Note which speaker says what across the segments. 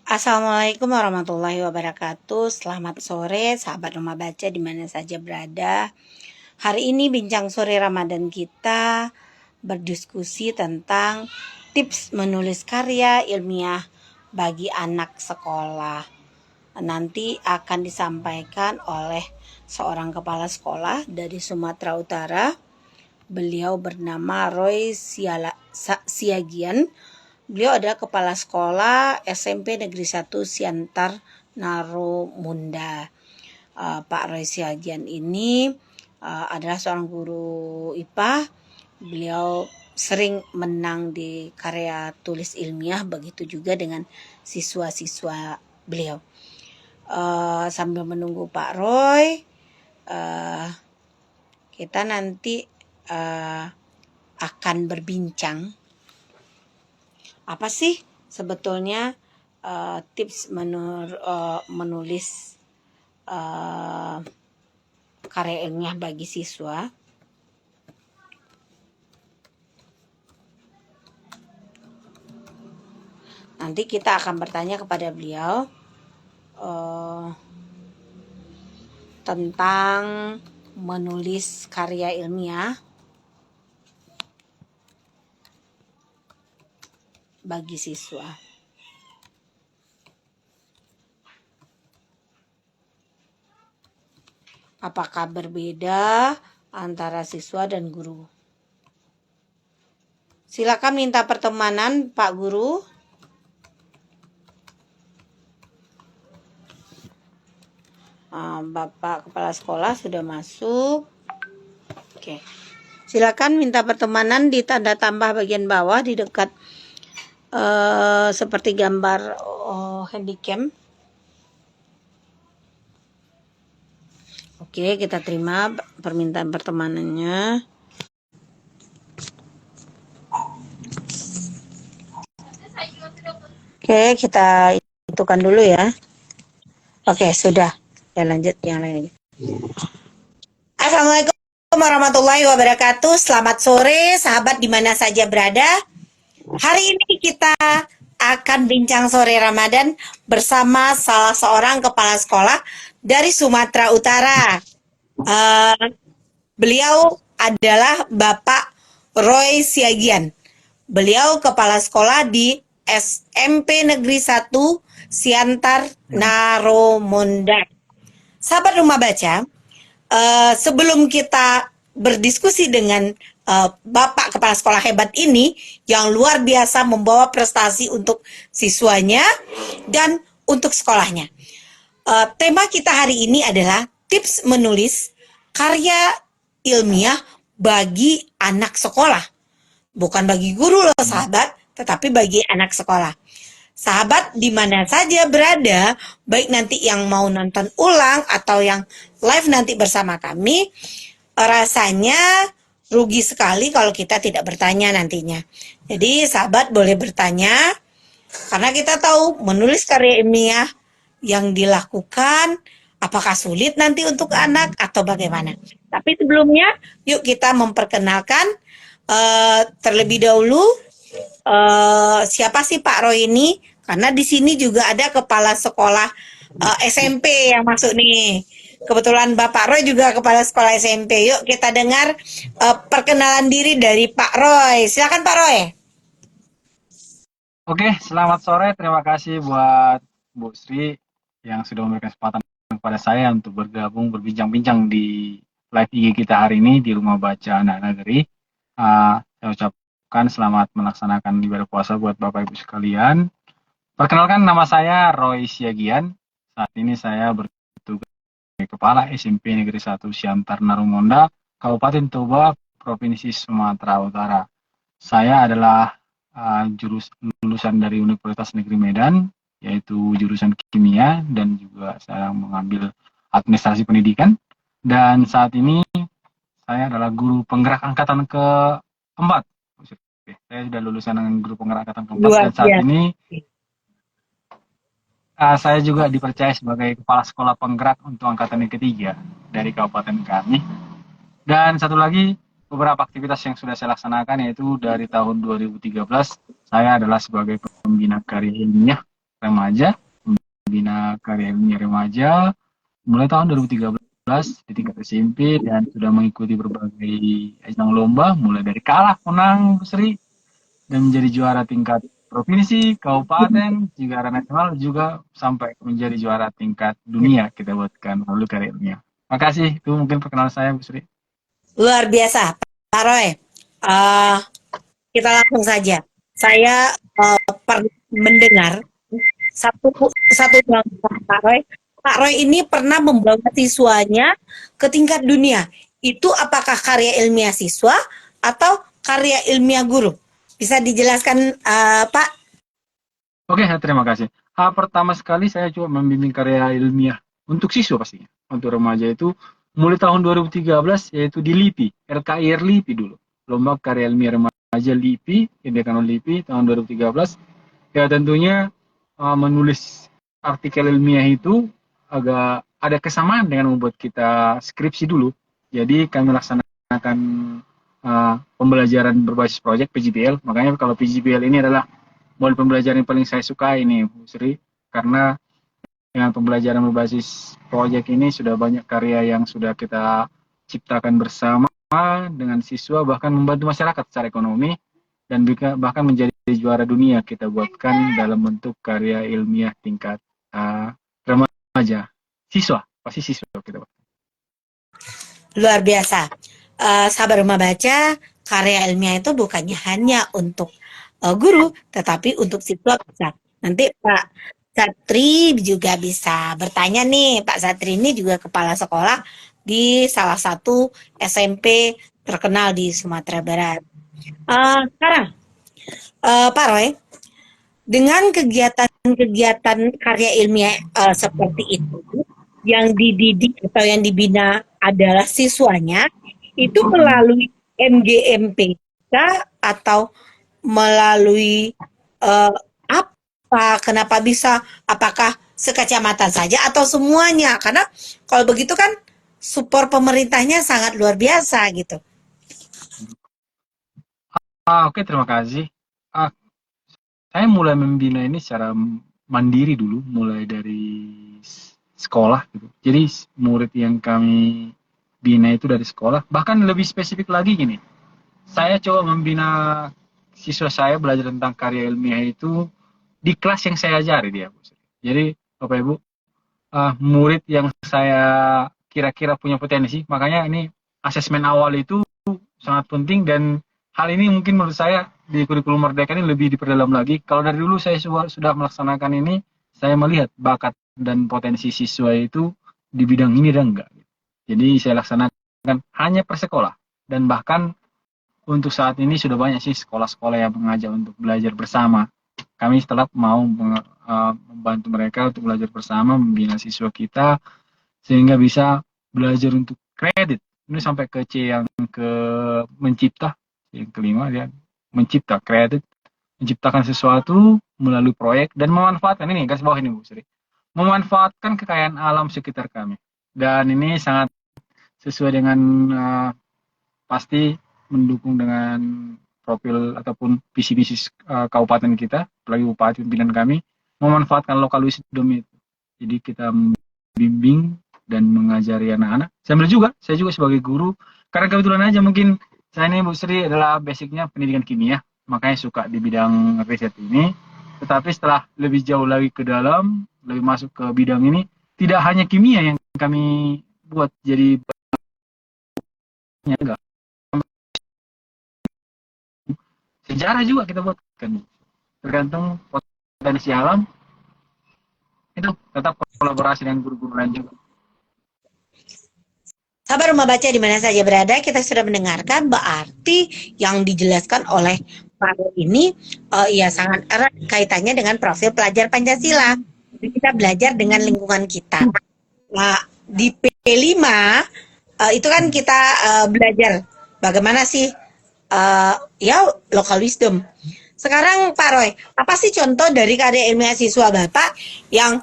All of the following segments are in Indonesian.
Speaker 1: Assalamualaikum warahmatullahi wabarakatuh. Selamat sore sahabat rumah baca di mana saja berada. Hari ini bincang sore Ramadan kita berdiskusi tentang tips menulis karya ilmiah bagi anak sekolah. Nanti akan disampaikan oleh seorang kepala sekolah dari Sumatera Utara. Beliau bernama Roy Siagian. Beliau adalah kepala sekolah SMP Negeri 1 Siantar Naromunda. Pak Roy Siagian ini adalah seorang guru IPA. Beliau sering menang di karya tulis ilmiah, begitu juga dengan siswa-siswa beliau. Sambil menunggu Pak Roy, kita nanti akan berbincang apa sih sebetulnya tips menulis karya ilmiah bagi siswa. Nanti kita akan bertanya kepada beliau tentang menulis karya ilmiah bagi siswa. Apakah berbeda antara siswa dan guru? Silakan minta pertemanan Pak Guru. Bapak Kepala Sekolah sudah masuk. Oke. Silakan minta pertemanan di tanda tambah bagian bawah di dekat seperti gambar handycam. Oke, kita terima permintaan pertemanannya. Oke, kita itukan dulu ya. Oke, sudah. Ya, lanjut yang lain. Assalamualaikum warahmatullahi wabarakatuh. Selamat sore sahabat di mana saja berada. Hari ini kita akan bincang sore Ramadan bersama salah seorang kepala sekolah dari Sumatera Utara. Beliau adalah Bapak Roy Siagian. Beliau kepala sekolah di SMP Negeri 1 Siantar Naromunda. Sahabat rumah baca, sebelum kita berdiskusi dengan Bapak Kepala Sekolah hebat ini yang luar biasa membawa prestasi untuk siswanya dan untuk sekolahnya. Tema kita hari ini adalah tips menulis karya ilmiah bagi anak sekolah. Bukan bagi guru loh sahabat, tetapi bagi anak sekolah. Sahabat di mana saja berada, baik nanti yang mau nonton ulang atau yang live nanti bersama kami, rasanya rugi sekali kalau kita tidak bertanya nantinya. Jadi sahabat boleh bertanya, karena kita tahu menulis karya ilmiah yang dilakukan apakah sulit nanti untuk anak atau bagaimana. Tapi sebelumnya yuk kita memperkenalkan terlebih dahulu siapa sih Pak Roy ini? Karena di sini juga ada kepala sekolah SMP yang masuk nih. Kebetulan Bapak Roy juga kepala sekolah SMP. Yuk kita dengar perkenalan diri dari Pak Roy. Silakan Pak Roy.
Speaker 2: Oke, selamat sore. Terima kasih buat Bu Sri yang sudah memberikan kesempatan kepada saya untuk bergabung berbincang-bincang di live IG kita hari ini di Rumah Baca Anak Negeri. Saya ucapkan selamat melaksanakan ibadah puasa buat Bapak Ibu sekalian. Perkenalkan, nama saya Roy Siagian. Saat ini saya bertugas sebagai Kepala SMP Negeri 1 Siantar Naromunda, Kabupaten Toba, Provinsi Sumatera Utara. Saya adalah lulusan dari Universitas Negeri Medan, yaitu jurusan kimia, dan juga saya mengambil administrasi pendidikan. Dan saat ini saya adalah guru penggerak angkatan keempat. Saya sudah lulusan dengan guru penggerak angkatan keempat, dan saat ini saya juga dipercaya sebagai kepala sekolah penggerak untuk angkatan yang ketiga dari kabupaten kami. Dan satu lagi, beberapa aktivitas yang sudah saya laksanakan yaitu dari tahun 2013 saya adalah sebagai pembina karya ilmiah remaja, membina karya ilmiah remaja mulai tahun 2013 di tingkat SMP dan sudah mengikuti berbagai ajang lomba mulai dari kalah, menang, seri dan menjadi juara tingkat provinsi, kabupaten, juara nasional juga sampai menjadi juara tingkat dunia kita buatkan melalui karya ilmiah. Makasih, itu mungkin perkenalan saya Bu Sri.
Speaker 1: Luar biasa, Pak Roy. Eh, kita langsung saja. Saya pernah mendengar satu satu contoh Pak Roy. Pak Roy ini pernah membawa siswanya ke tingkat dunia. Itu apakah karya ilmiah siswa atau karya ilmiah guru? Bisa dijelaskan, Pak?
Speaker 2: Oke, terima kasih. Pertama sekali saya coba membimbing karya ilmiah untuk siswa pastinya. Untuk remaja itu mulai tahun 2013 yaitu di LIPI, RKIR LIPI dulu. Lomba karya ilmiah remaja LIPI, yang diadakan oleh LIPI tahun 2013. Ya tentunya menulis artikel ilmiah itu agak ada kesamaan dengan membuat kita skripsi dulu. Jadi kami laksanakan pembelajaran berbasis proyek PJBL. Makanya kalau PJBL ini adalah model pembelajaran yang paling saya suka ini, Bu Sri, karena dengan pembelajaran berbasis proyek ini sudah banyak karya yang sudah kita ciptakan bersama dengan siswa, bahkan membantu masyarakat secara ekonomi, dan bahkan menjadi juara dunia kita buatkan dalam bentuk karya ilmiah tingkat remaja, siswa, pasti siswa kita buat.
Speaker 1: Luar biasa. Sahabat Rumah Baca, karya ilmiah itu bukannya hanya untuk guru, tetapi untuk siswa bisa. Nanti Pak Satri juga bisa bertanya nih. Pak Satri ini juga kepala sekolah di salah satu SMP terkenal di Sumatera Barat. Sekarang, Pak Roy, dengan kegiatan-kegiatan karya ilmiah seperti itu, yang dididik atau yang dibina adalah siswanya, itu melalui MGMPK atau melalui apa? Kenapa bisa? Apakah sekecamatan saja atau semuanya? Karena kalau begitu kan support pemerintahnya sangat luar biasa gitu.
Speaker 2: Oke, terima kasih. Saya mulai membina ini secara mandiri dulu, mulai dari sekolah gitu. Jadi murid yang kami bina itu dari sekolah. Bahkan lebih spesifik lagi gini, saya coba membina siswa saya belajar tentang karya ilmiah itu di kelas yang saya ajari dia. Jadi Bapak Ibu, murid yang saya kira-kira punya potensi, makanya ini asesmen awal itu sangat penting dan hal ini mungkin menurut saya di kurikulum Merdeka ini lebih diperdalam lagi. Kalau dari dulu saya sudah melaksanakan ini, saya melihat bakat dan potensi siswa itu di bidang ini dan enggak. Jadi saya laksanakan hanya per sekolah dan bahkan untuk saat ini sudah banyak sih sekolah-sekolah yang mengajak untuk belajar bersama. Kami setelah mau membantu mereka untuk belajar bersama, membina siswa kita sehingga bisa belajar untuk kredit. Ini sampai ke C yang ke mencipta, yang kelima dia mencipta kredit, menciptakan sesuatu melalui proyek dan memanfaatkan ini garis bawah ini Bu Sri, memanfaatkan kekayaan alam sekitar kami. Dan ini sangat sesuai dengan pasti mendukung dengan profil ataupun visi misi kabupaten kita, apalagi bupati pimpinan kami, memanfaatkan lokal wisdom itu. Jadi kita membimbing dan mengajari anak-anak. Saya juga sebagai guru, karena kebetulan aja mungkin saya ini Bu Sri adalah basicnya pendidikan kimia, makanya suka di bidang riset ini. Tetapi setelah lebih jauh lagi ke dalam, lebih masuk ke bidang ini, tidak hanya kimia yang kami buat jadi enggak. Sejarah juga kita buat kan, tergantung potensi alam itu tetap kolaborasi dengan guru-guru lain juga.
Speaker 1: Sahabat Rumah Baca di mana saja berada, kita sudah mendengarkan berarti yang dijelaskan oleh Pak Roy ini ya sangat erat kaitannya dengan profil pelajar Pancasila. Jadi kita belajar dengan lingkungan kita. Nah, di P5 itu kan kita belajar bagaimana sih ya local wisdom. Sekarang Pak Roy, apa sih contoh dari karya ilmiah siswa Bapak yang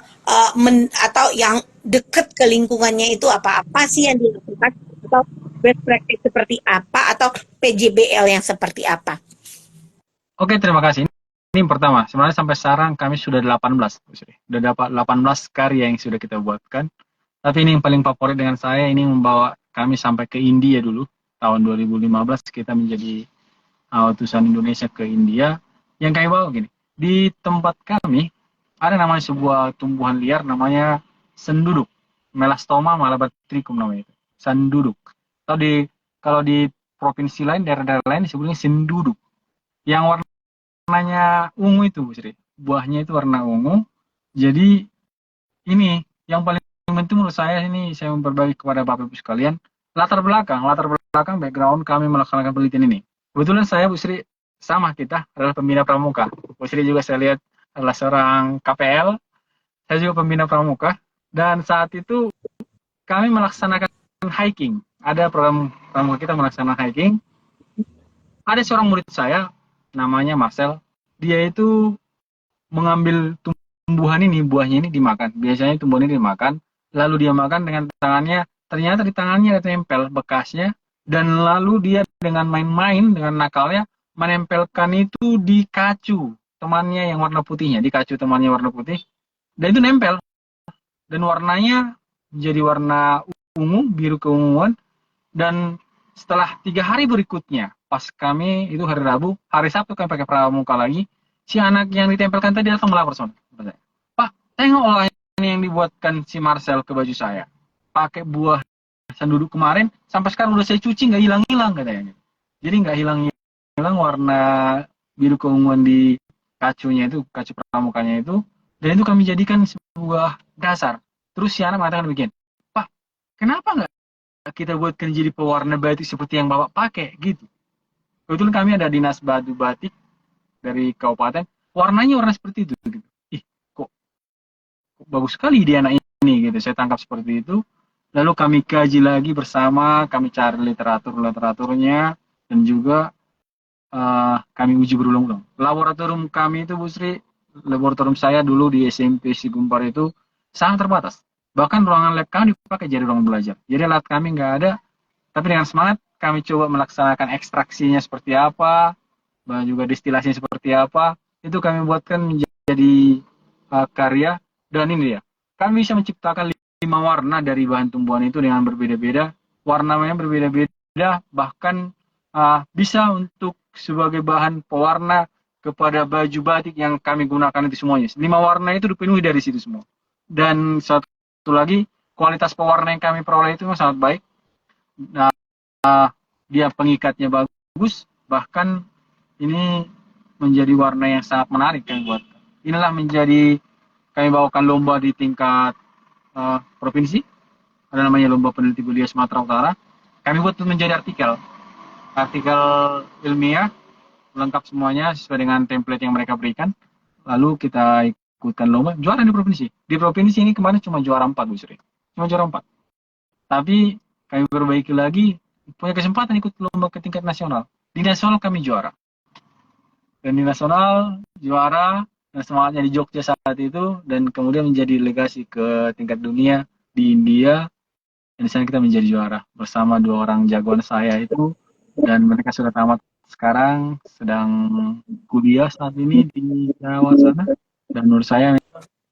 Speaker 1: atau yang dekat ke lingkungannya itu apa sih yang dilakukan atau best practice seperti apa atau PJBL yang seperti apa?
Speaker 2: Oke, terima kasih. Ini pertama, sebenarnya sampai sekarang kami sudah 18, Bu Sri. Sudah dapat 18 karya yang sudah kita buatkan. Tapi ini yang paling favorit dengan saya, ini membawa kami sampai ke India dulu. Tahun 2015 kita menjadi utusan Indonesia ke India. Yang kami bawa gini, di tempat kami ada namanya sebuah tumbuhan liar namanya senduduk. Melastoma malabatricum namanya itu. Senduduk. Kalau di provinsi lain, daerah-daerah lain disebutnya senduduk. Yang warnanya ungu itu, Bu Sri. Buahnya itu warna ungu. Jadi ini yang paling penting menurut saya, ini saya memperbagi kepada Bapak Ibu sekalian, latar belakang background kami melaksanakan penelitian ini. Kebetulan saya, Bu Sri, sama kita adalah pembina pramuka. Bu Sri juga saya lihat adalah seorang KPL, saya juga pembina pramuka, dan saat itu kami melaksanakan hiking. Ada program pramuka kita melaksanakan hiking. Ada seorang murid saya, namanya Marcel, dia itu mengambil tumbuhan ini, buahnya ini dimakan. Biasanya tumbuhan ini dimakan, lalu dia makan dengan tangannya, ternyata di tangannya ada tempel bekasnya, dan lalu dia dengan main-main, dengan nakalnya, menempelkan itu di kacu temannya yang warna putihnya, di kacu temannya warna putih, dan itu nempel, dan warnanya jadi warna ungu, biru keunguan, dan setelah 3 hari berikutnya, pas kami, itu hari Rabu, hari Sabtu kami pakai pramuka lagi, si anak yang ditempelkan tadi datang melapor sama saya. Pak, tengok olahan yang dibuatkan si Marcel ke baju saya. Pakai buah senduduk kemarin, sampai sekarang udah saya cuci, nggak hilang-hilang katanya. Jadi nggak hilang-hilang warna biru keunguan di kacunya itu, kacu pramukanya itu, dan itu kami jadikan sebuah dasar. Terus si anak mengatakan begini, Pak, kenapa nggak kita buatkan jadi pewarna batik seperti yang Bapak pakai, gitu. Kebetulan kami ada dinas batu batik dari kabupaten, warnanya warna seperti itu, gitu. Ih, kok bagus sekali dia anak ini, gitu. Saya tangkap seperti itu. Lalu kami kaji lagi bersama, kami cari literaturnya, dan juga kami uji berulang-ulang. Laboratorium kami itu, Bu Sri, laboratorium saya dulu di SMP Sigumpar itu sangat terbatas. Bahkan ruangan lab kami dipakai jadi ruang belajar. Jadi alat kami nggak ada, tapi dengan semangat kami coba melaksanakan ekstraksinya seperti apa, dan juga destilasinya seperti apa, itu kami buatkan menjadi karya. Dan ini ya, kami bisa menciptakan 5 warna dari bahan tumbuhan itu dengan berbeda-beda, warnanya berbeda-beda, bahkan bisa untuk sebagai bahan pewarna kepada baju batik yang kami gunakan itu semuanya. 5 warna itu dipenuhi dari situ semua. Dan satu lagi, kualitas pewarna yang kami peroleh itu sangat baik. Nah, dia pengikatnya bagus, bahkan ini menjadi warna yang sangat menarik kan buat. Inilah menjadi kami bawakan lomba di tingkat provinsi. Ada namanya Lomba Peneliti Belia Sumatera Utara. Kami buat menjadi artikel ilmiah lengkap semuanya sesuai dengan template yang mereka berikan. Lalu kita ikutkan lomba, juara di provinsi. Di provinsi ini kemarin cuma juara 4, Bu Sri. Cuma juara 4. Tapi kami perbaiki lagi, punya kesempatan ikut lomba ke tingkat nasional. Di nasional kami juara. Dan di nasional juara, dan semangatnya di Jogja saat itu, dan kemudian menjadi delegasi ke tingkat dunia di India, dan di sana kita menjadi juara bersama 2 orang jagoan saya itu, dan mereka sudah tamat sekarang, sedang kuliah saat ini di Jawa sana, dan menurut saya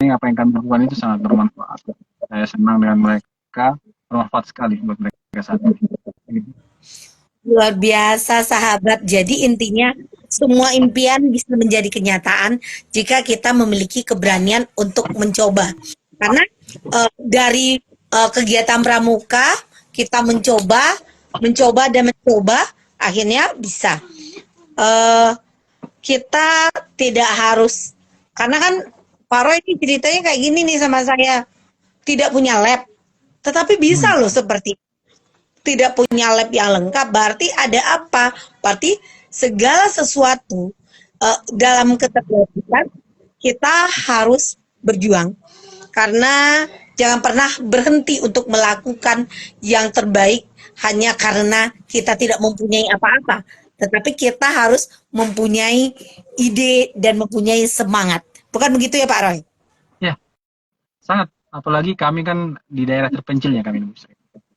Speaker 2: ini apa yang kami lakukan itu sangat bermanfaat. Saya senang dengan mereka, bermanfaat sekali buat mereka saat ini.
Speaker 1: Luar biasa sahabat. Jadi intinya semua impian bisa menjadi kenyataan jika kita memiliki keberanian untuk mencoba. Karena dari kegiatan pramuka kita mencoba dan mencoba, akhirnya bisa. Kita tidak harus, karena kan Pak Roy ini ceritanya kayak gini nih sama saya, tidak punya lab, tetapi bisa loh seperti tidak punya lab yang lengkap, berarti ada apa? Berarti segala sesuatu dalam keterbatasan kita harus berjuang. Karena jangan pernah berhenti untuk melakukan yang terbaik hanya karena kita tidak mempunyai apa-apa. Tetapi kita harus mempunyai ide dan mempunyai semangat. Bukan begitu ya Pak Roy?
Speaker 2: Ya, sangat. Apalagi kami kan di daerah terpencil ya kami.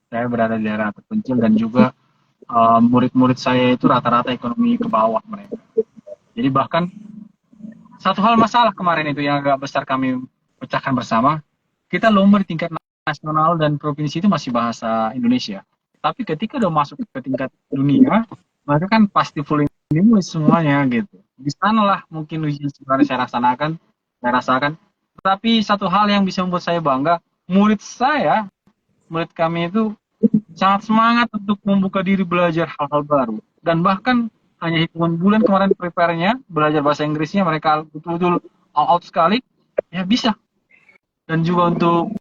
Speaker 2: Saya berada di daerah terpencil, dan juga murid-murid saya itu rata-rata ekonomi ke bawah mereka. Jadi bahkan satu hal masalah kemarin itu yang agak besar kami pecahkan bersama, kita lomba di tingkat nasional dan provinsi itu masih bahasa Indonesia. Tapi ketika udah masuk ke tingkat dunia, maka kan pasti full English semuanya gitu. Di sanalah mungkin ujian sebenarnya saya rasakan. Tapi satu hal yang bisa membuat saya bangga, murid kami itu sangat semangat untuk membuka diri belajar hal-hal baru. Dan bahkan hanya hitungan bulan kemarin prepare-nya, belajar bahasa Inggrisnya, mereka betul-betul all out sekali, ya bisa. Dan juga untuk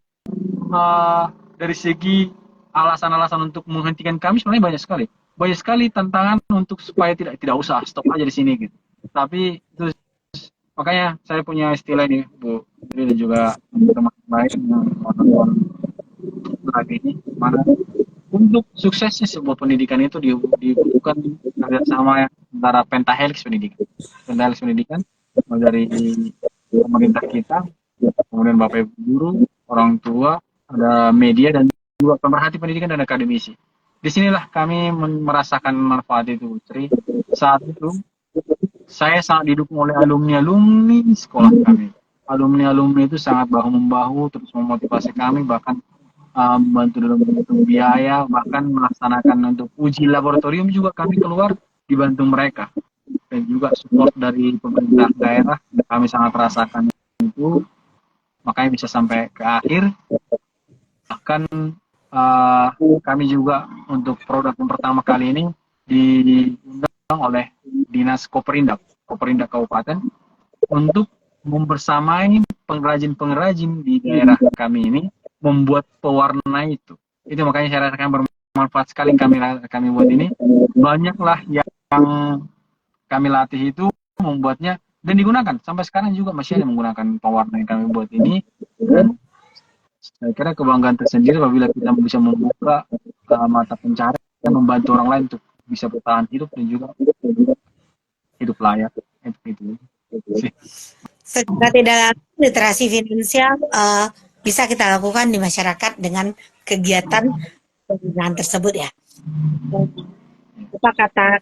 Speaker 2: dari segi alasan-alasan untuk menghentikan kami sebenarnya banyak sekali. Banyak sekali tantangan untuk supaya tidak usah stop aja di sini gitu. Tapi itu makanya saya punya istilah ini Bu Tri dan juga teman-teman lain yang menonton live ini, mana untuk suksesnya sebuah pendidikan itu dibutuhkan kerjasama antara pentahelix pendidikan. Pentahelix pendidikan dari pemerintah kita, kemudian Bapak Ibu guru, orang tua, ada media dan juga pemerhati pendidikan dan akademisi. Disinilah kami merasakan manfaat itu, Tri. Saat itu saya sangat didukung oleh alumni-alumni sekolah kami. Alumni-alumni itu sangat bahu-membahu, terus memotivasi kami, bahkan membantu dalam menghitung biaya, bahkan melaksanakan untuk uji laboratorium juga kami keluar dibantu mereka. Dan juga support dari pemerintah daerah, kami sangat rasakan itu, makanya bisa sampai ke akhir. Bahkan kami juga untuk produk yang pertama kali ini diundang oleh Dinas Koperindak Kabupaten untuk membersamai pengrajin-pengrajin di daerah kami ini membuat pewarna itu. Itu makanya saya rasakan bermanfaat sekali kami buat ini. Banyaklah yang kami latih itu membuatnya dan digunakan. Sampai sekarang juga masih ada menggunakan pewarna yang kami buat ini. Dan saya kira kebanggaan tersendiri apabila kita bisa membuka mata pencaharian, membantu orang lain untuk bisa bertahan hidup dan juga hidup layak. Itu.
Speaker 1: Secara tidak langsung literasi finansial bisa kita lakukan di masyarakat dengan kegiatan pembinaan tersebut ya. Apa kata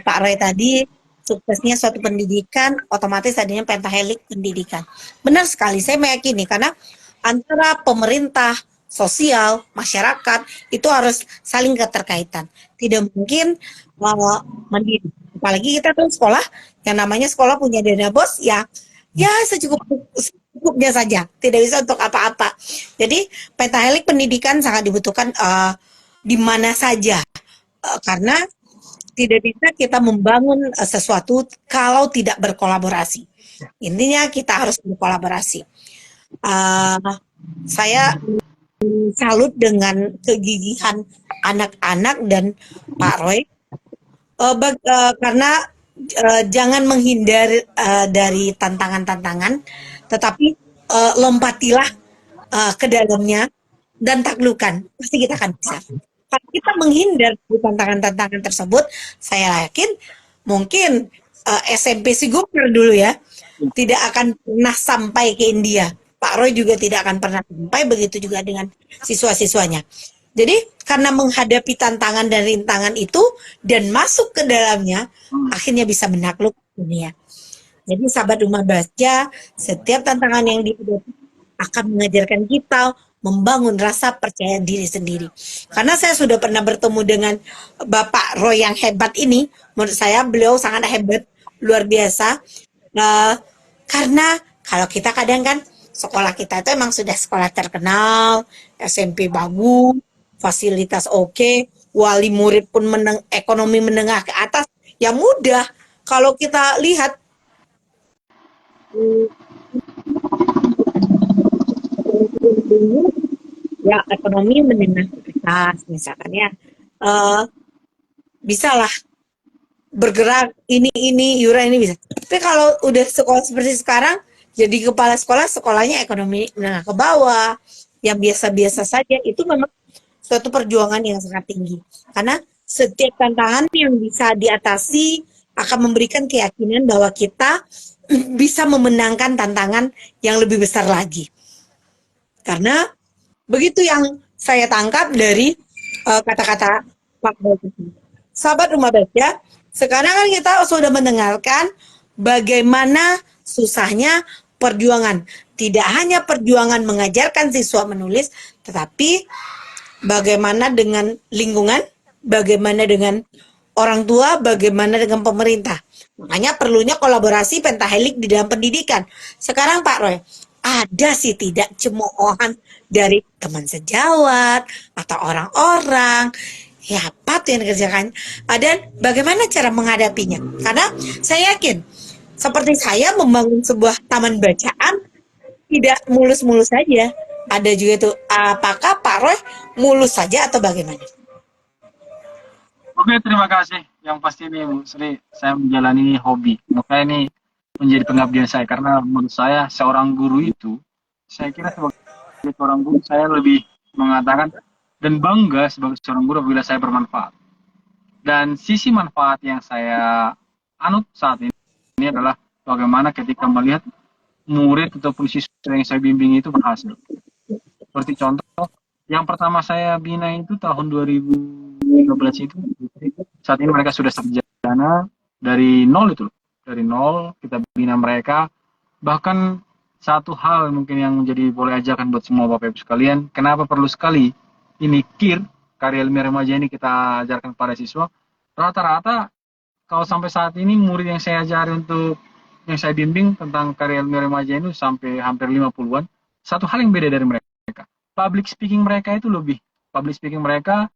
Speaker 1: Pak Roy tadi, suksesnya suatu pendidikan otomatis adanya pentahelik pendidikan. Benar sekali, saya meyakini karena antara pemerintah, sosial, masyarakat itu harus saling keterkaitan. Tidak mungkin mendidik. Apalagi kita tuh sekolah, yang namanya sekolah punya dana bos ya secukupnya saja, tidak bisa untuk apa-apa. Jadi pentahelik pendidikan sangat dibutuhkan di mana saja, karena tidak bisa kita membangun sesuatu kalau tidak berkolaborasi. Intinya kita harus berkolaborasi. Saya salut dengan kegigihan anak-anak dan Pak Roy, karena jangan menghindar dari tantangan-tantangan, tetapi lompatilah ke dalamnya dan taklukkan, pasti kita akan bisa. Kalau kita menghindar dari tantangan-tantangan tersebut, saya yakin mungkin SMP Sigupner dulu ya tidak akan pernah sampai ke India. Pak Roy juga tidak akan pernah sampai, begitu juga dengan siswa-siswanya. Jadi karena menghadapi tantangan dan rintangan itu dan masuk ke dalamnya, akhirnya bisa menaklukkan dunia. Jadi sahabat rumah baca, setiap tantangan yang dihadapi akan mengajarkan kita membangun rasa percaya diri sendiri. Karena saya sudah pernah bertemu dengan Bapak Roy yang hebat ini, menurut saya beliau sangat hebat, luar biasa. Karena kalau kita kadang kan sekolah kita itu emang sudah sekolah terkenal, SMP bagus, fasilitas oke, wali murid pun ekonomi menengah ke atas, ya mudah. Kalau kita lihat ya ekonomi menengah ke atas misalkan ya, bisalah bergerak ini iuran ini bisa. Tapi kalau udah sekolah seperti sekarang, jadi kepala sekolah, sekolahnya ekonomi menengah ke bawah, yang biasa-biasa saja, itu memang suatu perjuangan yang sangat tinggi. Karena setiap tantangan yang bisa diatasi akan memberikan keyakinan bahwa kita bisa memenangkan tantangan yang lebih besar lagi. Karena begitu yang saya tangkap dari kata-kata Pak Bapak. Sahabat rumah baca, sekarang kan kita sudah mendengarkan bagaimana susahnya perjuangan. Tidak hanya perjuangan mengajarkan siswa menulis, tetapi bagaimana dengan lingkungan, bagaimana dengan orang tua, bagaimana dengan pemerintah. Makanya perlunya kolaborasi pentahelik di dalam pendidikan. Sekarang Pak Roy, ada sih tidak cemoohan dari teman sejawat atau orang-orang. Ya, apa tuh yang dikerjakan? Dan bagaimana cara menghadapinya? Karena saya yakin, seperti saya membangun sebuah taman bacaan, tidak mulus-mulus saja. Ada juga tuh, apakah Pak Roy mulus saja atau bagaimana?
Speaker 2: Oke, terima kasih. Yang pasti ini Bu Sri, saya menjalani hobi. Maka ini menjadi pengabdian saya karena menurut saya seorang guru itu, saya kira sebagai seorang guru saya lebih mengatakan dan bangga sebagai seorang guru bila saya bermanfaat. Dan sisi manfaat yang saya anut saat ini adalah bagaimana ketika melihat murid ataupun siswa yang saya bimbing itu berhasil. Seperti contoh, yang pertama saya bina itu tahun 2013 itu, saat ini mereka sudah sarjana dari nol itu, dari nol kita bina mereka. Bahkan satu hal mungkin yang menjadi boleh ajakan buat semua Bapak Ibu sekalian, kenapa perlu sekali ini KIR, karya ilmiah remaja ini kita ajarkan pada siswa. Rata-rata kalau sampai saat ini murid yang saya ajari untuk yang saya bimbing tentang karya ilmiah remaja ini sampai hampir 50-an, satu hal yang beda dari mereka. Public speaking mereka itu lebih. Public speaking mereka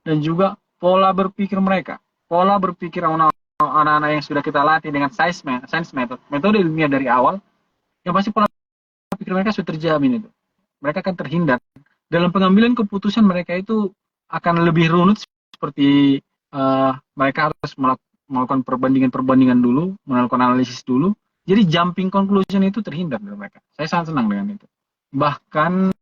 Speaker 2: dan juga pola berpikir mereka. Pola berpikir anak-anak yang sudah kita latih dengan science method, metode ilmiah dari awal, yang pasti pola pikir mereka sudah terjamin itu. Mereka akan terhindar. Dalam pengambilan keputusan mereka itu akan lebih runut seperti mereka harus melakukan perbandingan dulu, melakukan analisis dulu. Jadi jumping conclusion itu terhindar dari mereka. Saya sangat senang dengan itu. Bahkan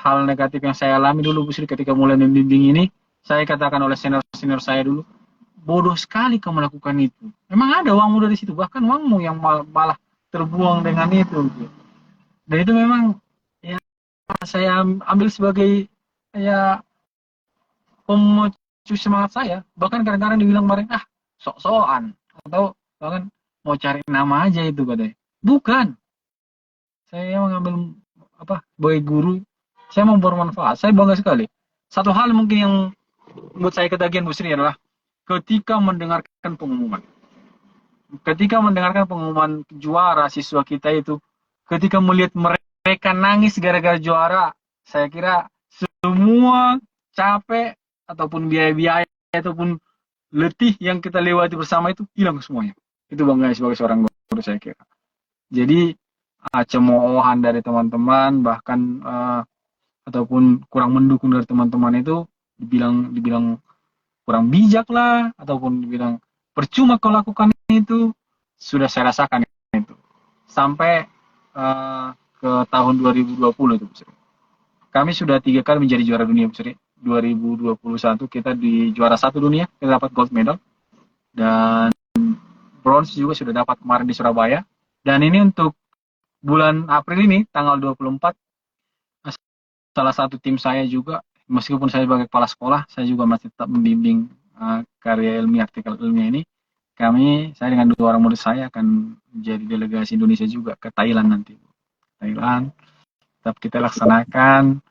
Speaker 2: hal negatif yang saya alami dulu Bu Sri ketika mulai membimbing ini, saya katakan oleh senior saya dulu, bodoh sekali kamu melakukan itu. Memang ada uangmu dari situ, bahkan uangmu yang malah terbuang dengan itu. Dan itu memang ya saya ambil sebagai ya pemicu semangat saya. Bahkan kadang-kadang dibilang kemarin, sok-sokan atau bahkan mau cari nama aja itu katanya. Bukan. Saya mengambil sebagai guru, saya mau bermanfaat. Saya bangga sekali. Satu hal mungkin yang membuat saya ketagihan Bu Sri adalah ketika mendengarkan pengumuman. Ketika mendengarkan pengumuman juara siswa kita itu, ketika melihat mereka nangis gara-gara juara, saya kira semua capek ataupun biaya-biaya ataupun letih yang kita lewati bersama itu hilang semuanya. Itu bangga sebagai seorang guru saya kira. Jadi cemoohan dari teman-teman bahkan ataupun kurang mendukung dari teman-teman itu dibilang kurang bijak lah ataupun dibilang percuma kau lakukan itu, sudah saya rasakan itu sampai ke tahun 2020 itu Bu Sri. Kami sudah 3 kali menjadi juara dunia Bu Sri. 2021 kita di juara 1 dunia, kita dapat gold medal dan bronze juga sudah dapat kemarin di Surabaya. Dan ini untuk bulan April ini tanggal 24, salah satu tim saya juga, meskipun saya sebagai kepala sekolah, saya juga masih tetap membimbing karya ilmiah, artikel ilmiah ini. Saya dengan 2 orang murid saya akan menjadi delegasi Indonesia juga ke Thailand nanti. Thailand, tetap kita laksanakan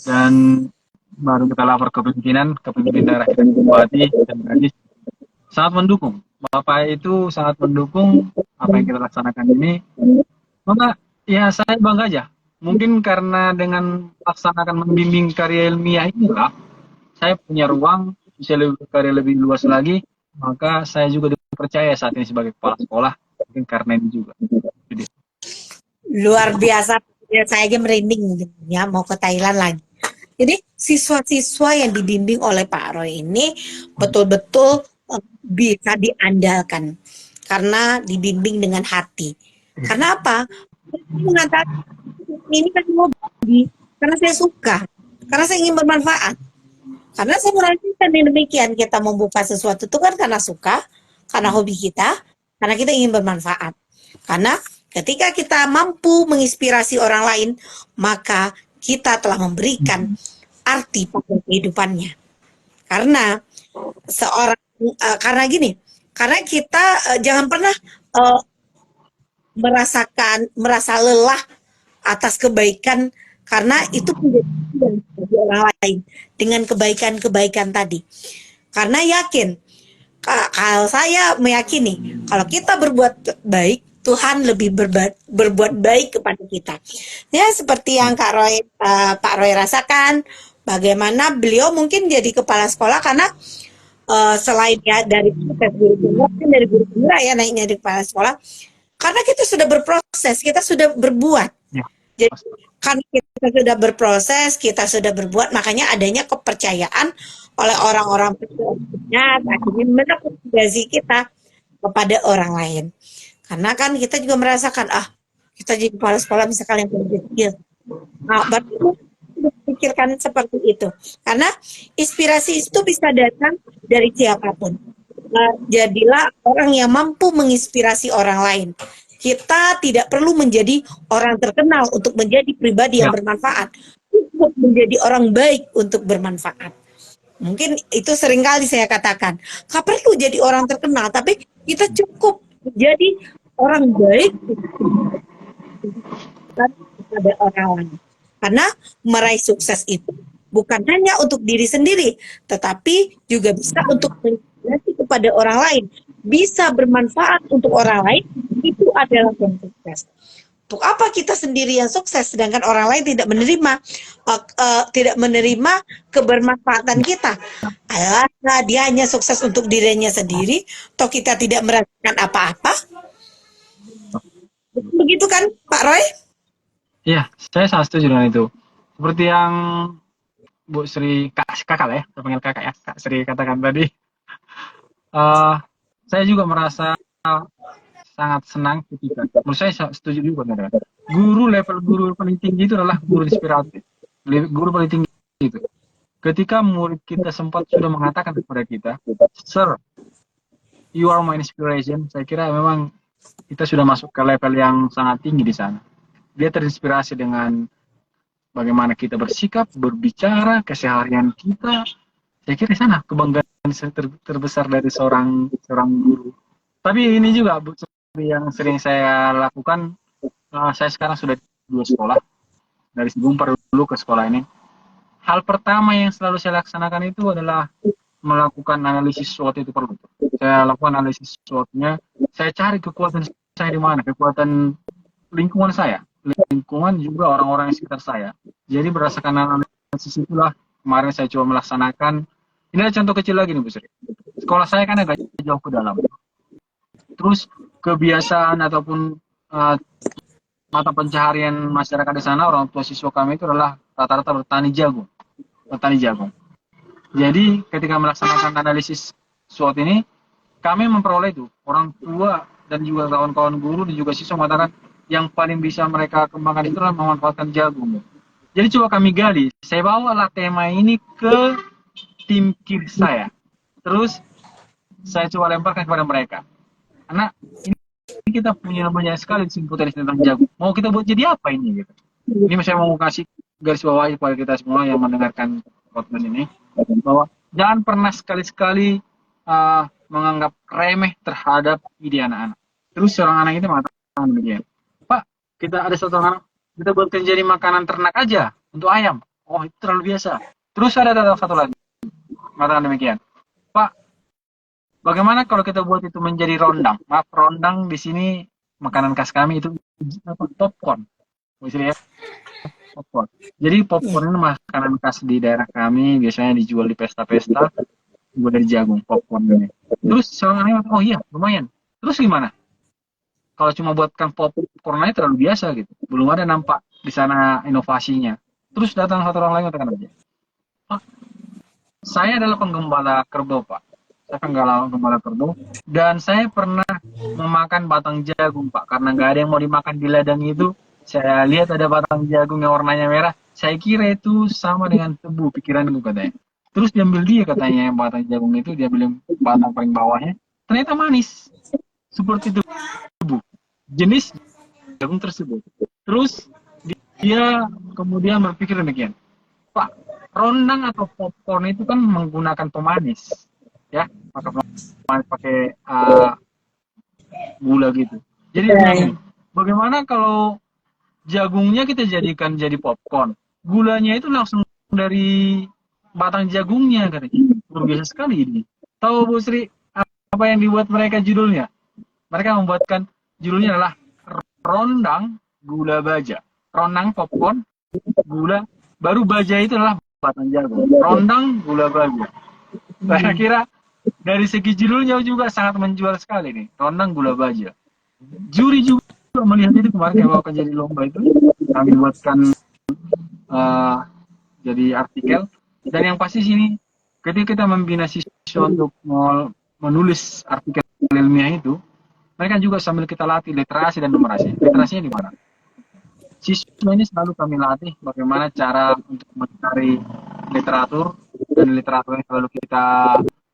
Speaker 2: dan baru kita lapor ke pimpinan daerah kita, Bupati dan Kadis sangat mendukung. Bapak itu sangat mendukung apa yang kita laksanakan ini. Maka ya saya bangga aja. Mungkin karena dengan laksanakan membimbing karya ilmiah inilah saya punya ruang bisa karya lebih luas lagi. Maka saya juga dipercaya saat ini sebagai kepala sekolah. Mungkin karena ini juga. Jadi,
Speaker 1: luar biasa. Ya, saya aja merinding ya mau ke Thailand lagi. Jadi siswa-siswa yang dibimbing oleh Pak Roy ini betul-betul bisa diandalkan karena dibimbing dengan hati. Karena apa? Mengatakan ini kan hobi, karena saya suka, karena saya ingin bermanfaat. Karena saya merasakan yang demikian, kita membuka sesuatu itu kan karena suka, karena hobi kita, karena kita ingin bermanfaat. Karena ketika kita mampu menginspirasi orang lain, maka kita telah memberikan arti pada kehidupannya. Karena karena gini, karena kita jangan pernah merasa lelah atas kebaikan karena itu menjadi bagi orang lain dengan kebaikan-kebaikan tadi. Karena yakin, kalau saya meyakini kalau kita berbuat baik, Tuhan lebih berbuat baik kepada kita. Ya seperti yang Pak Roy rasakan, bagaimana beliau mungkin jadi kepala sekolah karena selain ya dari proses guru pemula, dari guru pemula ya naiknya di kepala sekolah, karena kita sudah berproses, kita sudah berbuat.
Speaker 2: Ya,
Speaker 1: Jadi
Speaker 2: pasti.
Speaker 1: kan kita sudah berproses, kita sudah berbuat, makanya adanya kepercayaan oleh orang-orang setelahnya, akhirnya merekomendasi kita kepada orang lain. Karena kan kita juga merasakan, kita jadi kepala sekolah misalkan yang kecil. Nah, baru pikirkan seperti itu. Karena inspirasi itu bisa datang dari siapapun. Jadilah orang yang mampu menginspirasi orang lain. Kita tidak perlu menjadi orang terkenal untuk menjadi pribadi yang
Speaker 2: Ya,
Speaker 1: bermanfaat. Cukup menjadi orang baik untuk bermanfaat. Mungkin itu seringkali saya katakan. Gak perlu jadi orang terkenal, tapi kita cukup menjadi orang baik kepada orang lain. Karena meraih sukses itu bukan hanya untuk diri sendiri, tetapi juga bisa untuk menginspirasi kepada orang lain. Bisa bermanfaat untuk orang lain, itu adalah yang sukses. Untuk apa kita sendiri yang sukses, sedangkan orang lain tidak menerima kebermanfaatan kita? Alah, dia hanya sukses untuk dirinya sendiri, toh kita tidak merasakan apa-apa. Begitu kan, Pak Roy?
Speaker 2: iya, saya sangat setuju dengan itu. Seperti yang Bu Sri kakak lah ya, saya panggil kakak ya, Kak Sri katakan tadi. Eh, saya juga merasa sangat senang ketika, menurut saya setuju juga dengan guru paling tinggi itu adalah guru inspiratif, guru paling tinggi itu. Ketika murid kita sempat sudah mengatakan kepada kita, Sir, you are my inspiration, saya kira memang kita sudah masuk ke level yang sangat tinggi di sana. Dia terinspirasi dengan bagaimana kita bersikap, berbicara, keseharian kita. Saya kira di sana kebanggaan terbesar dari seorang guru. Tapi ini juga Bu, yang sering saya lakukan, saya sekarang sudah 2 sekolah, dari Bungpar dulu ke sekolah ini. Hal pertama yang selalu saya laksanakan itu adalah melakukan analisis SWOT itu perlu. Saya lakukan analisis SWOT-nya, saya cari kekuatan saya di mana, kekuatan lingkungan saya, lingkungan juga orang-orang di sekitar saya. Jadi berdasarkan analisis itulah kemarin saya coba melaksanakan. Ini ada contoh kecil lagi nih Bu Sri. Sekolah saya kan agak jauh ke dalam. Terus kebiasaan ataupun mata pencaharian masyarakat di sana, orang tua siswa kami itu adalah rata-rata bertani jagung. Jadi ketika melaksanakan analisis SWOT ini, kami memperoleh itu orang tua dan juga kawan-kawan guru dan juga siswa mengatakan yang paling bisa mereka kembangkan itu adalah memanfaatkan jagung. Jadi coba kami gali, saya bawalah tema ini ke tim kir saya. Terus saya coba lemparkan kepada mereka. Karena ini kita punya banyak sekali potensi tentang jagung. Mau kita buat jadi apa ini gitu. Ini saya mau kasih garis bawahi kepada kita semua yang mendengarkan podcast ini, bahwa jangan pernah sekali-sekali menganggap remeh terhadap ide anak-anak. Terus seorang anak itu mengatakan demikian, Pak, kita ada satu anak, kita buatkan jadi makanan ternak aja untuk ayam. Oh, itu terlalu biasa. Terus ada satu lagi mengatakan demikian, Pak, bagaimana kalau kita buat itu menjadi rondang? Maaf, rondang di sini makanan khas kami itu popcorn. Misalnya popcorn. Jadi popcorn ini makanan khas di daerah kami, biasanya dijual di pesta-pesta, dibuat dari jagung popcorn ini. Terus seorang anak, oh iya, lumayan. Terus gimana? Kalau cuma buatkan popcorn aja terlalu biasa gitu. Belum ada nampak di sana inovasinya. Terus datang satu orang lain katakan aja, Pak, saya adalah penggembala kerbau, Pak. Saya penggembala kerbau. Dan saya pernah memakan batang jagung, Pak. Karena nggak ada yang mau dimakan di ladang itu. Saya lihat ada batang jagung yang warnanya merah. Saya kira itu sama dengan tebu, pikiranku katanya. Terus diambil dia katanya yang batang jagung itu, dia ambil batang paling bawahnya. Ternyata manis. Seperti tebu. Jenis jagung tersebut. Terus dia kemudian berpikir demikian. Pak, rondang atau popcorn itu kan menggunakan pemanis. Ya, pakai gula gitu. Jadi dia bagaimana kalau jagungnya kita jadikan jadi popcorn, gulanya itu langsung dari batang jagungnya katanya. Luar biasa sekali ini. Tahu Bu Sri apa yang dibuat mereka judulnya? Mereka membuatkan judulnya adalah rondang gula baja. Rondang popcorn, gula, baru baja itu adalah batang jagung. Rondang gula baja. Saya kira dari segi judulnya juga sangat menjual sekali nih. Rondang gula baja. Juri juga melihat itu kemarin kayak bawakan jadi lomba itu. Kami buatkan uh, jadi artikel. Dan yang pasti sini, ketika kita membina siswa untuk menulis artikel ilmiah itu, mereka juga sambil kita latih literasi dan numerasi. Literasinya di mana? Siswa ini selalu kami latih bagaimana cara untuk mencari literatur, dan literatur yang selalu kita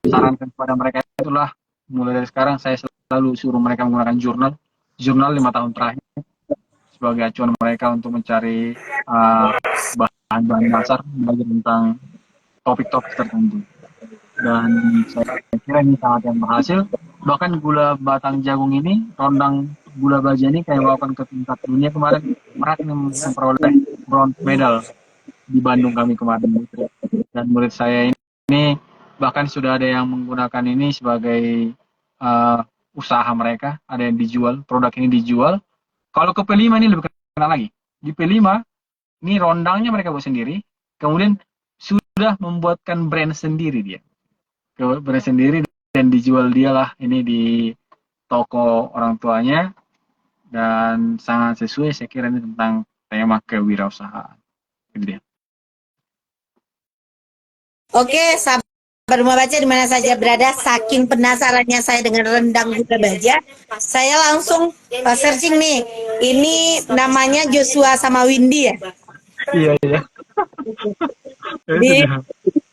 Speaker 2: sarankan kepada mereka itulah, mulai dari sekarang saya selalu suruh mereka menggunakan jurnal 5 tahun terakhir sebagai acuan mereka untuk mencari bahan-bahan dasar belajar tentang topik-topik tertentu. Dan saya kira ini sangat yang berhasil. Bahkan gula batang jagung ini, rondang gula baja ini kayak bawakan ke tingkat dunia kemarin, mereka memperoleh bronze medal di Bandung kami kemarin. Dan murid saya ini bahkan sudah ada yang menggunakan ini sebagai usaha mereka, ada yang dijual, produk ini dijual. Kalau ke P5 ini lebih kenal lagi. Di P5 ini rondangnya mereka buat sendiri, kemudian sudah membuatkan brand sendiri dia. Brand sendiri dan dijual dialah ini di toko orang tuanya, dan sangat sesuai saya kira ini tentang tema kewirausahaan. Gitu ya.
Speaker 1: Oke, sahabat rumah baca di mana saja berada, saking penasarannya saya dengan rendang gula baja, saya langsung searching nih. Ini namanya Joshua sama Windy ya.
Speaker 2: Iya, iya.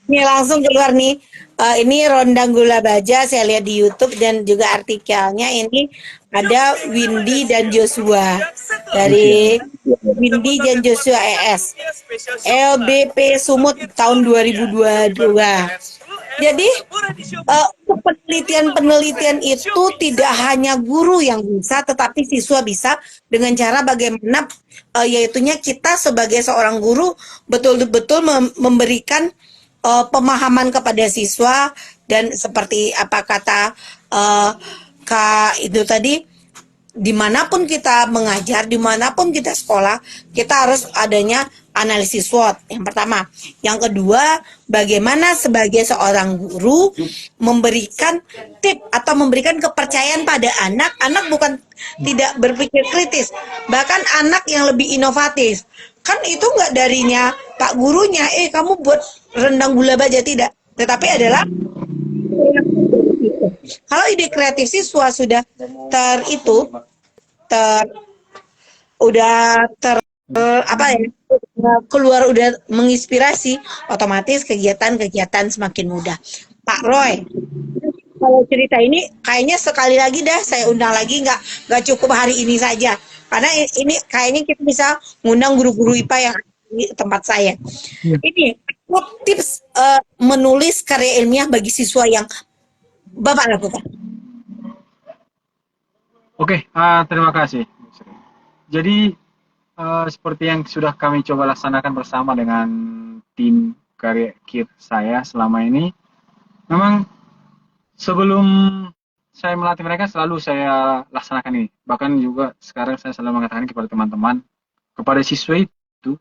Speaker 1: Ini langsung keluar nih. Ini rondang gula baja, saya lihat di YouTube dan juga artikelnya ini ada Windy dan Joshua dari Windy dan Joshua ES LBP Sumut tahun 2022. Jadi penelitian itu tidak hanya guru yang bisa, tetapi siswa bisa dengan cara bagaimana yaitunya kita sebagai seorang guru betul-betul memberikan pemahaman kepada siswa, dan seperti apa kata Kak itu tadi, dimanapun kita mengajar, dimanapun kita sekolah, kita harus adanya analisis SWOT yang pertama. Yang kedua, bagaimana sebagai seorang guru memberikan tip atau memberikan kepercayaan pada anak. Anak bukan tidak berpikir kritis, bahkan anak yang lebih inovatif. Kan itu nggak darinya Pak gurunya, kamu buat rendang gula baja, tidak. Tetapi adalah kalau ide kreatif siswa sudah keluar, udah menginspirasi, otomatis kegiatan-kegiatan semakin mudah. Pak Roy, kalau cerita ini kayaknya sekali lagi dah saya undang lagi, nggak cukup hari ini saja, karena ini kayaknya kita bisa ngundang guru-guru IPA yang di tempat saya. Ini tips menulis karya ilmiah bagi siswa yang Bapak lakukan.
Speaker 2: Oke, terima kasih. Jadi seperti yang sudah kami coba laksanakan bersama dengan tim karya KIR saya selama ini, memang sebelum saya melatih mereka selalu saya laksanakan ini. Bahkan juga sekarang saya selalu mengatakan kepada teman-teman, kepada siswa itu,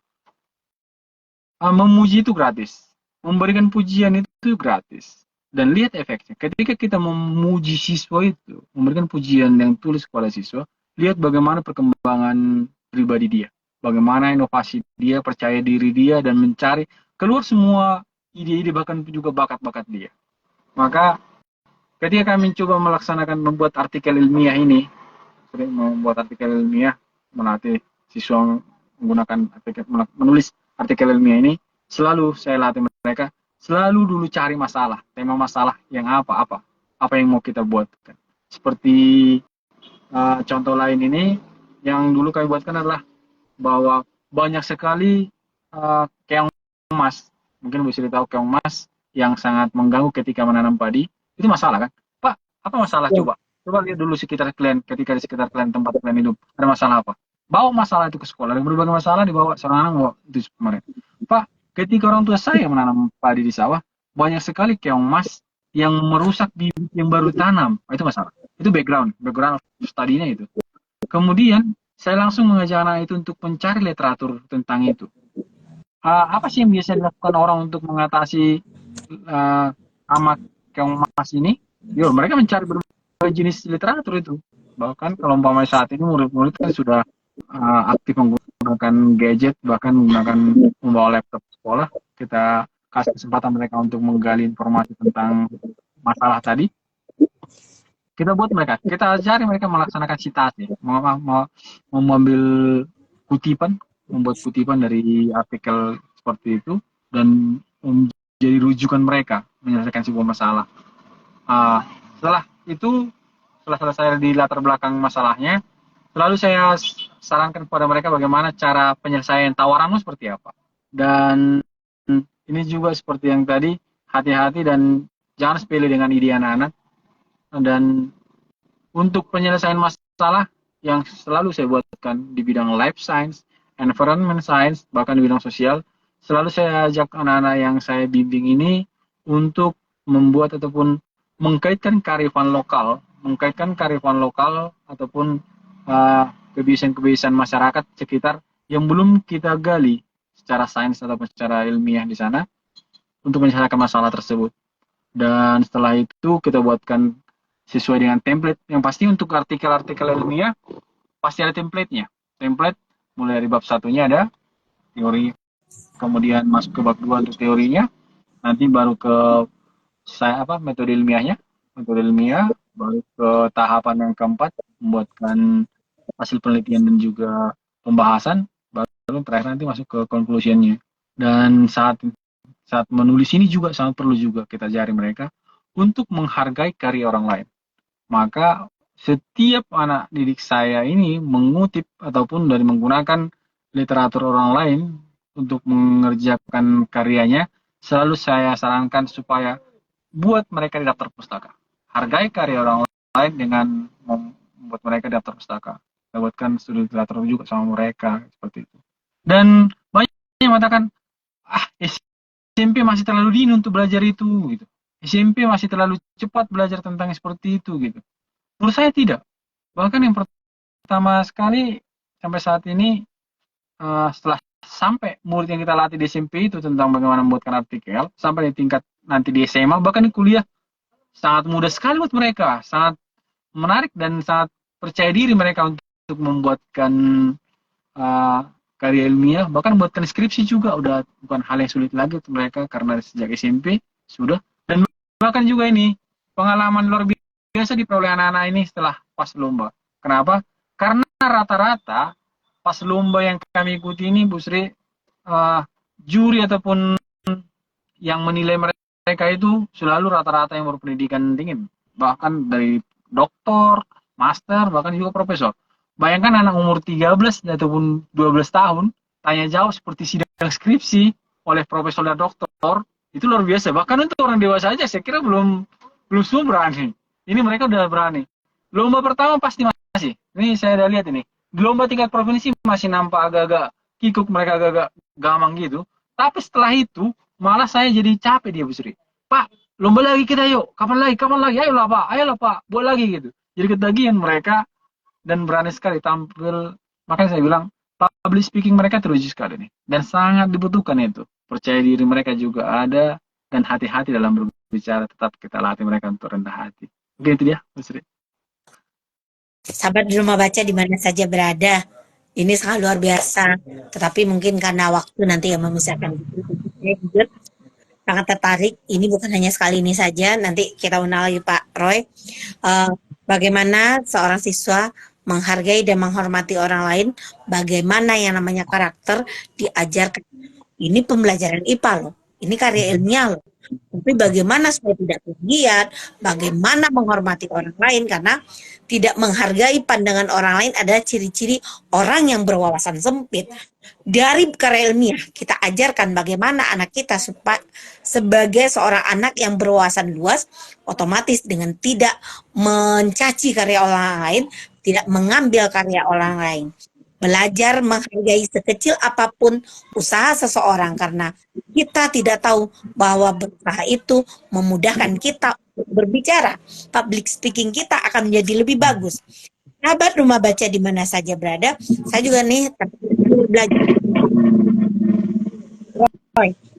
Speaker 2: memuji itu gratis, memberikan pujian itu gratis, dan lihat efeknya. Ketika kita memuji siswa itu, memberikan pujian yang tulis kepada siswa, lihat bagaimana perkembangan pribadi dia, bagaimana inovasi dia, percaya diri dia, dan mencari keluar semua ide-ide, bahkan juga bakat-bakat dia. Maka ketika kami coba melaksanakan membuat artikel ilmiah ini, melatih siswa menggunakan menulis artikel ilmiah ini, selalu saya latih mereka, selalu dulu cari masalah, tema masalah yang apa yang mau kita buat. Seperti contoh lain ini, yang dulu kami buatkan adalah bahwa banyak sekali keong emas, mungkin bisa tahu keong emas yang sangat mengganggu ketika menanam padi. Itu masalah kan? Pak, apa masalah coba? Coba lihat dulu sekitar kalian, ketika di sekitar kalian tempat kalian hidup, ada masalah apa? Bawa masalah itu ke sekolah. Ada berbagai masalah dibawa, seorang anak bawa itu kemarin. Pak, ketika orang tua saya menanam padi di sawah, banyak sekali keong mas yang merusak bibit yang baru tanam. Itu masalah. Itu background studinya itu. Kemudian saya langsung mengajak anak itu untuk mencari literatur tentang itu. Apa sih yang biasa dilakukan orang untuk mengatasi hama keong mas ini? Yo, mereka mencari berbagai jenis literatur itu. Bahkan kalau umpamanya saat ini murid-murid kan sudah aktif menggunakan gadget, bahkan menggunakan membawa laptop sekolah. Kita kasih kesempatan mereka untuk menggali informasi tentang masalah tadi. Kita buat mereka, kita ajari mereka melaksanakan citasi, mengambil kutipan, membuat kutipan dari artikel seperti itu dan menjadi rujukan mereka menyelesaikan sebuah masalah. Setelah itu, setelah selesai di latar belakang masalahnya, selalu saya sarankan kepada mereka bagaimana cara penyelesaian tawaranmu seperti apa. Dan ini juga seperti yang tadi, hati-hati dan jangan sepele dengan ide anak-anak. Dan untuk penyelesaian masalah yang selalu saya buatkan di bidang life science, environment science, bahkan di bidang sosial, selalu saya ajak anak-anak yang saya bimbing ini untuk membuat ataupun mengkaitkan kearifan lokal ataupun kebiasaan-kebiasaan masyarakat sekitar yang belum kita gali secara sains ataupun secara ilmiah di sana untuk menyelesaikan masalah tersebut. Dan setelah itu kita buatkan sesuai dengan template. Yang pasti untuk artikel-artikel ilmiah pasti ada template-nya. Template mulai dari bab satunya ada teori, kemudian masuk ke bab 2 untuk teorinya, nanti baru ke metode ilmiahnya, baru ke tahapan yang keempat membuatkan hasil penelitian dan juga pembahasan, baru terakhir nanti masuk ke conclusion-nya. Dan saat menulis ini juga sangat perlu juga kita ajari mereka untuk menghargai karya orang lain. Maka setiap anak didik saya ini mengutip ataupun dari menggunakan literatur orang lain untuk mengerjakan karyanya, selalu saya sarankan supaya buat mereka di daftar pustaka. Hargai karya orang lain dengan membuat mereka di daftar pustaka. Kita buatkan studi literatur juga sama mereka, seperti itu. Dan banyak yang mengatakan, SMP masih terlalu dini untuk belajar itu, gitu. SMP masih terlalu cepat belajar tentang seperti itu, gitu. Menurut saya tidak. Bahkan yang pertama sekali sampai saat ini, setelah sampai murid yang kita latih di SMP itu tentang bagaimana membuatkan artikel, sampai di tingkat nanti di SMA, bahkan di kuliah, sangat mudah sekali buat mereka, sangat menarik dan sangat percaya diri mereka untuk membuatkan karya ilmiah, bahkan buatkan skripsi juga udah bukan hal yang sulit lagi untuk mereka karena sejak SMP sudah. Dan bahkan juga ini pengalaman luar biasa diperoleh anak-anak ini setelah pas lomba. Kenapa? Karena rata-rata pas lomba yang kami ikuti ini, Bu Sri, juri ataupun yang menilai mereka itu selalu rata-rata yang berpendidikan tinggi, bahkan dari doktor, master, bahkan juga profesor. Bayangkan anak umur 13 ataupun 12 tahun tanya jawab seperti sidang skripsi oleh profesor dan doktor, itu luar biasa. Bahkan untuk orang dewasa aja saya kira belum semua berani. Ini mereka udah berani. Lomba pertama pasti masih. Ini saya udah lihat ini. Di lomba tingkat provinsi masih nampak agak-agak kikuk, mereka agak-agak gamang gitu. Tapi setelah itu malah saya jadi capek dia, Bu Sri. Pak, lomba lagi kita yuk. Kapan lagi? Ayolah Pak, buat lagi gitu. Jadi ketagihan mereka dan berani sekali tampil. Makanya saya bilang public speaking mereka teruji sekali nih, dan sangat dibutuhkan itu. Percaya diri mereka juga ada dan hati-hati dalam berbicara. Tetap kita latih mereka untuk rendah hati. Oke, itu dia, Bu Sri.
Speaker 1: Sahabat di rumah baca di mana saja berada, ini sangat luar biasa. Tetapi mungkin karena waktu nanti yang memisahkan, saya juga sangat tertarik. Ini bukan hanya sekali ini saja. Nanti kita undang lagi Pak Roy. Bagaimana seorang siswa menghargai dan menghormati orang lain, bagaimana yang namanya karakter diajarkan. Ini pembelajaran IPA loh. Ini karya ilmiah loh. Tapi bagaimana supaya tidak plagiat, bagaimana menghormati orang lain, karena tidak menghargai pandangan orang lain adalah ciri-ciri orang yang berwawasan sempit. Dari karya ilmiah, kita ajarkan bagaimana anak kita sebagai seorang anak yang berwawasan luas, otomatis dengan tidak mencaci karya orang lain, tidak mengambil karya orang lain. Belajar menghargai sekecil apapun usaha seseorang, karena kita tidak tahu bahwa berusaha itu memudahkan kita untuk berbicara. Public speaking kita akan menjadi lebih bagus. Sahabat rumah baca di mana saja berada, saya juga nih belajar.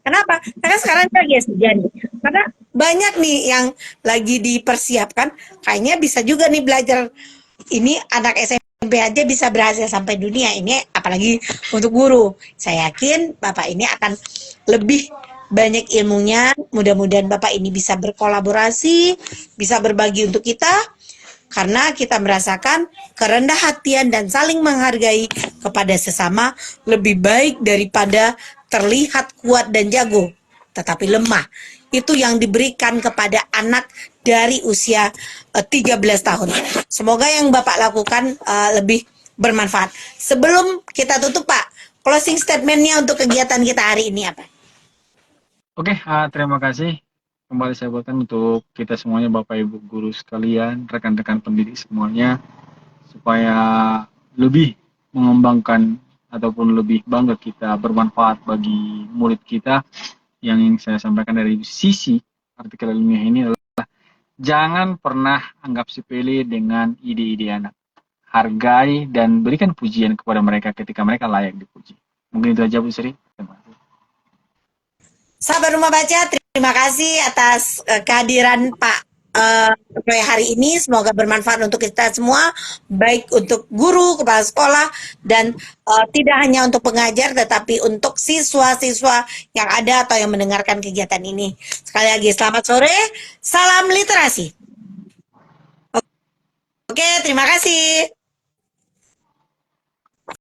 Speaker 1: Kenapa? Karena sekarang lagi S3 nih. Karena banyak nih yang lagi dipersiapkan, kayaknya bisa juga nih belajar. Ini anak SMP aja bisa berhasil sampai dunia. Ini apalagi untuk guru. Saya yakin Bapak ini akan lebih banyak ilmunya. Mudah-mudahan Bapak ini bisa berkolaborasi, bisa berbagi untuk kita, karena kita merasakan kerendah hatian dan saling menghargai kepada sesama lebih baik daripada terlihat kuat dan jago tetapi lemah. Itu yang diberikan kepada anak dari usia 13 tahun. Semoga yang Bapak lakukan lebih bermanfaat. Sebelum kita tutup Pak, closing statement-nya untuk kegiatan kita hari ini apa?
Speaker 2: Oke, terima kasih. Kembali saya buatkan untuk kita semuanya, Bapak Ibu guru sekalian, rekan-rekan pendidik semuanya, supaya lebih mengembangkan ataupun lebih bangga kita, bermanfaat bagi murid kita. Yang ingin saya sampaikan dari sisi artikel ilmiah ini adalah jangan pernah anggap sepele dengan ide-ide anak. Hargai dan berikan pujian kepada mereka ketika mereka layak dipuji. Mungkin itu aja Bu Sri. Terima kasih.
Speaker 1: Sahabat rumah baca, terima kasih atas kehadiran Pak Roy hari ini. Semoga bermanfaat untuk kita semua, baik untuk guru, kepala sekolah, dan tidak hanya untuk pengajar, tetapi untuk siswa-siswa yang ada atau yang mendengarkan kegiatan ini. Sekali lagi, selamat sore, salam literasi. Oke, terima kasih.